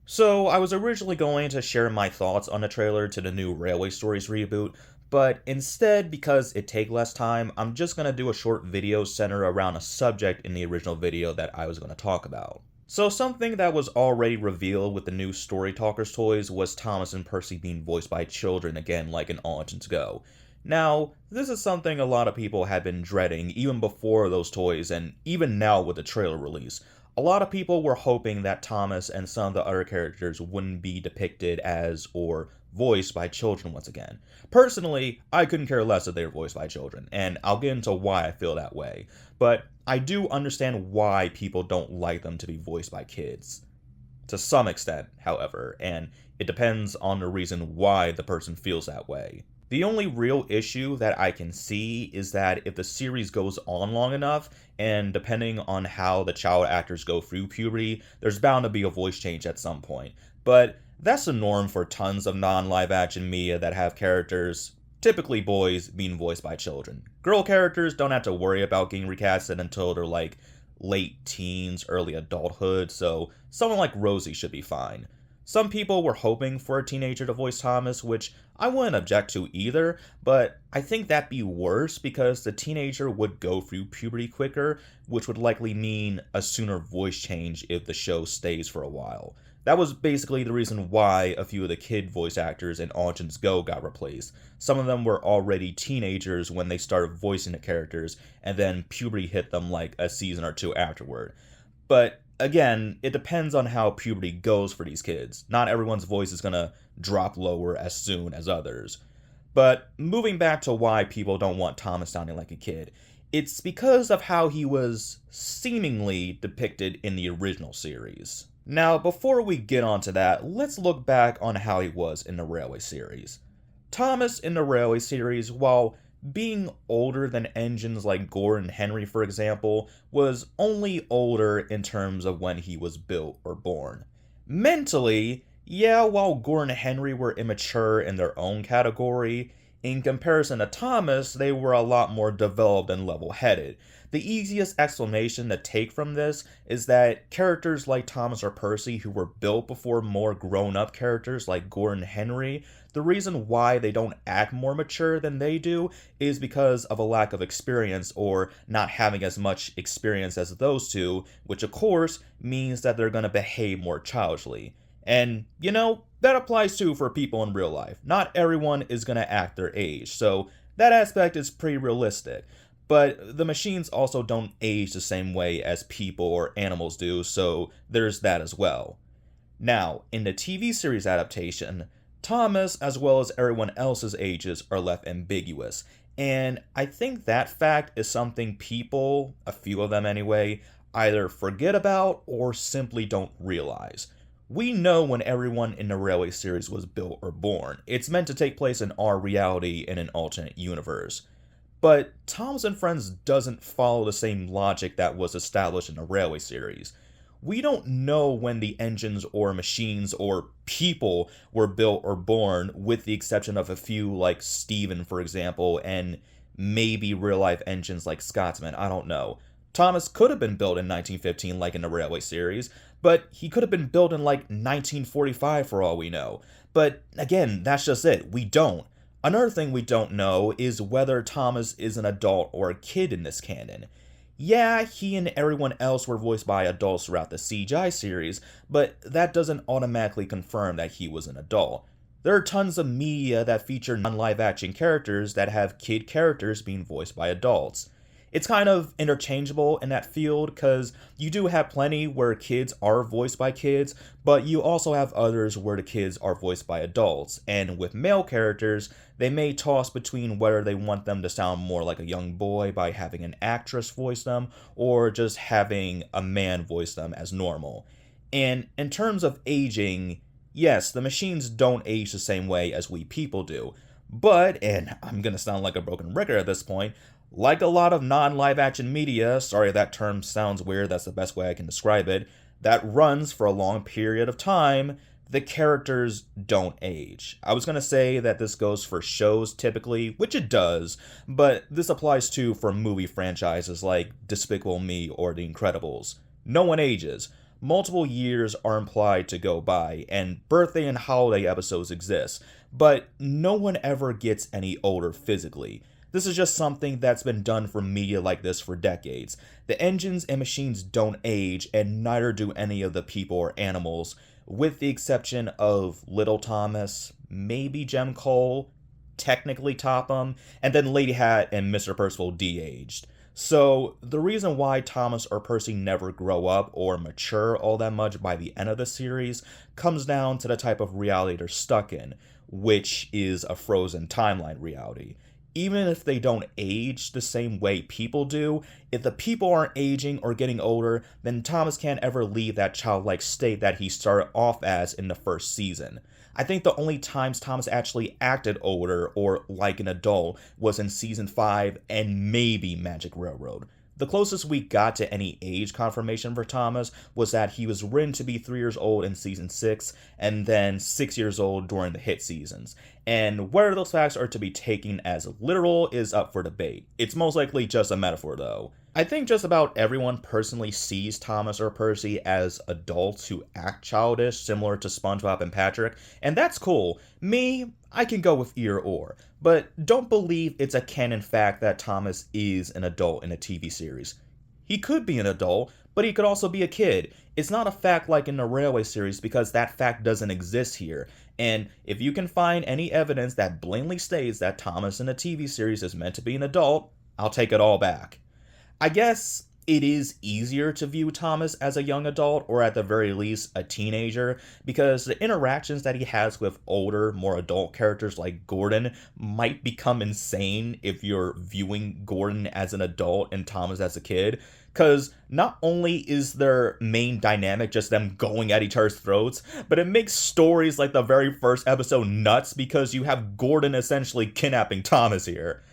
So, I was originally going to share my thoughts on the trailer to the new Railway Stories reboot, but instead, because it take less time, I'm just going to do a short video centered around a subject in the original video that I was going to talk about. So, something that was already revealed with the new Story Talkers toys was Thomas and Percy being voiced by children again, like in Origins Go. Now, this is something a lot of people had been dreading even before those toys, and even now with the trailer release. A lot of people were hoping that Thomas and some of the other characters wouldn't be depicted as or voiced by children once again. Personally, I couldn't care less if they were voiced by children, and I'll get into why I feel that way. But I do understand why people don't like them to be voiced by kids. To some extent, however, and it depends on the reason why the person feels that way. The only real issue that I can see is that if the series goes on long enough, and depending on how the child actors go through puberty, there's bound to be a voice change at some point. But that's the norm for tons of non-live action media that have characters, typically boys, being voiced by children. Girl characters don't have to worry about getting recasted until they're like late teens, early adulthood, so someone like Rosie should be fine. Some people were hoping for a teenager to voice Thomas, which I wouldn't object to either, but I think that'd be worse because the teenager would go through puberty quicker, which would likely mean a sooner voice change if the show stays for a while. That was basically the reason why a few of the kid voice actors in Origins Go got replaced. Some of them were already teenagers when they started voicing the characters, and then puberty hit them like a season or two afterward. But again, it depends on how puberty goes for these kids. Not everyone's voice is gonna drop lower as soon as others. But moving back to why people don't want Thomas sounding like a kid, it's because of how he was seemingly depicted in the original series. Now, before we get onto that, let's look back on how he was in the Railway series. Thomas in the Railway series, while being older than engines like Gordon Henry, for example, was only older in terms of when he was built or born. Mentally, yeah, while Gordon Henry were immature in their own category, in comparison to Thomas, they were a lot more developed and level headed. The easiest explanation to take from this is that characters like Thomas or Percy, who were built before more grown up characters like Gordon Henry, the reason why they don't act more mature than they do is because of a lack of experience or not having as much experience as those two, which of course means that they're going to behave more childishly. And, that applies too for people in real life. Not everyone is going to act their age, so that aspect is pretty realistic. But the machines also don't age the same way as people or animals do, so there's that as well. Now, in the TV series adaptation, Thomas, as well as everyone else's ages, are left ambiguous. And I think that fact is something people, a few of them anyway, either forget about or simply don't realize. We know when everyone in the Railway series was built or born. It's meant to take place in our reality in an alternate universe. But Thomas and Friends doesn't follow the same logic that was established in the Railway series. We don't know when the engines or machines or people were built or born, with the exception of a few like Steven, for example, and maybe real life engines like Scotsman, I don't know. Thomas could have been built in 1915 like in the Railway series, but he could have been built in like 1945 for all we know. But again, that's just it. We don't. Another thing we don't know is whether Thomas is an adult or a kid in this canon. Yeah, he and everyone else were voiced by adults throughout the CGI series, but that doesn't automatically confirm that he was an adult. There are tons of media that feature non-live action characters that have kid characters being voiced by adults. It's kind of interchangeable in that field because you do have plenty where kids are voiced by kids, but you also have others where the kids are voiced by adults. And with male characters, they may toss between whether they want them to sound more like a young boy by having an actress voice them or just having a man voice them as normal. And in terms of aging, yes, the machines don't age the same way as we people do. But, and I'm gonna sound like a broken record at this point, like a lot of non-live action media, sorry that term sounds weird, that's the best way I can describe it, that runs for a long period of time, the characters don't age. I was going to say that this goes for shows typically, which it does, but this applies too for movie franchises like Despicable Me or The Incredibles. No one ages. multiple years are implied to go by, and birthday and holiday episodes exist, but no one ever gets any older physically. This is just something that's been done for media like this for decades. The engines and machines don't age, and neither do any of the people or animals, with the exception of Little Thomas, maybe Jem Cole, technically Topham, and then Lady Hat and Mr. Percival de-aged. So, the reason why Thomas or Percy never grow up or mature all that much by the end of the series comes down to the type of reality they're stuck in, which is a frozen timeline reality. Even if they don't age the same way people do, if the people aren't aging or getting older, then Thomas can't ever leave that childlike state that he started off as in the first season. I think the only times Thomas actually acted older or like an adult was in season 5 and maybe Magic Railroad. The closest we got to any age confirmation for Thomas was that he was written to be 3 years old in season 6 and then 6 years old during the hit seasons. And whether those facts are to be taken as literal is up for debate. It's most likely just a metaphor though. I think just about everyone personally sees Thomas or Percy as adults who act childish, similar to SpongeBob and Patrick, and that's cool. Me, I can go with either or, but don't believe it's a canon fact that Thomas is an adult in a TV series. He could be an adult, but he could also be a kid. It's not a fact like in the Railway series because that fact doesn't exist here. And if you can find any evidence that blatantly states that Thomas in a TV series is meant to be an adult, I'll take it all back. I guess it is easier to view Thomas as a young adult, or at the very least a teenager, because the interactions that he has with older, more adult characters like Gordon might become insane if you're viewing Gordon as an adult and Thomas as a kid. Because not only is their main dynamic just them going at each other's throats, but it makes stories like the very first episode nuts because you have Gordon essentially kidnapping Thomas here.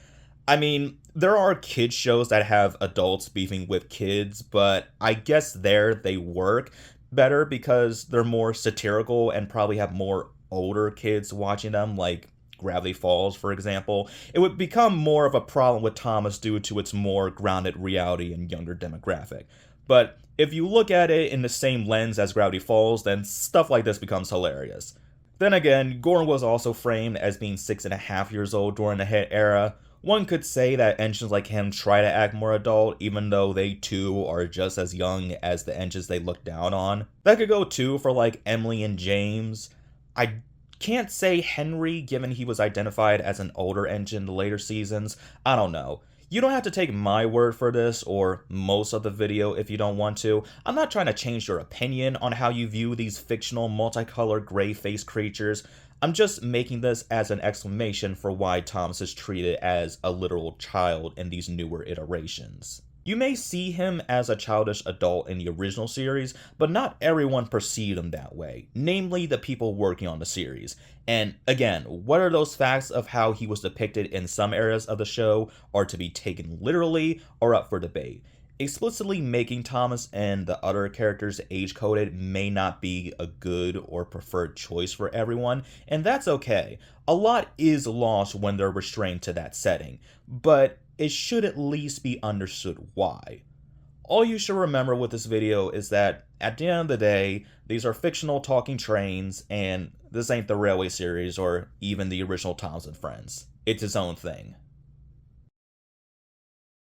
I mean, there are kids shows that have adults beefing with kids, but I guess there they work better because they're more satirical and probably have more older kids watching them, like Gravity Falls, for example. It would become more of a problem with Thomas due to its more grounded reality and younger demographic. But if you look at it in the same lens as Gravity Falls, then stuff like this becomes hilarious. Then again, Gordon was also framed as being 6.5 years old during the hit era. One could say that engines like him try to act more adult, even though they too are just as young as the engines they look down on. That could go too for like Emily and James. I can't say Henry, given he was identified as an older engine in the later seasons. I don't know. You don't have to take my word for this, or most of the video if you don't want to. I'm not trying to change your opinion on how you view these fictional multicolored gray-faced creatures. I'm just making this as an explanation for why Thomas is treated as a literal child in these newer iterations. You may see him as a childish adult in the original series, but not everyone perceived him that way, namely the people working on the series. And again, whether those facts of how he was depicted in some areas of the show are to be taken literally are up for debate. Explicitly making Thomas and the other characters age-coded may not be a good or preferred choice for everyone, and that's okay. A lot is lost when they're restrained to that setting, but it should at least be understood why. All you should remember with this video is that, at the end of the day, these are fictional talking trains, and this ain't the Railway series or even the original Thomas and Friends. It's its own thing.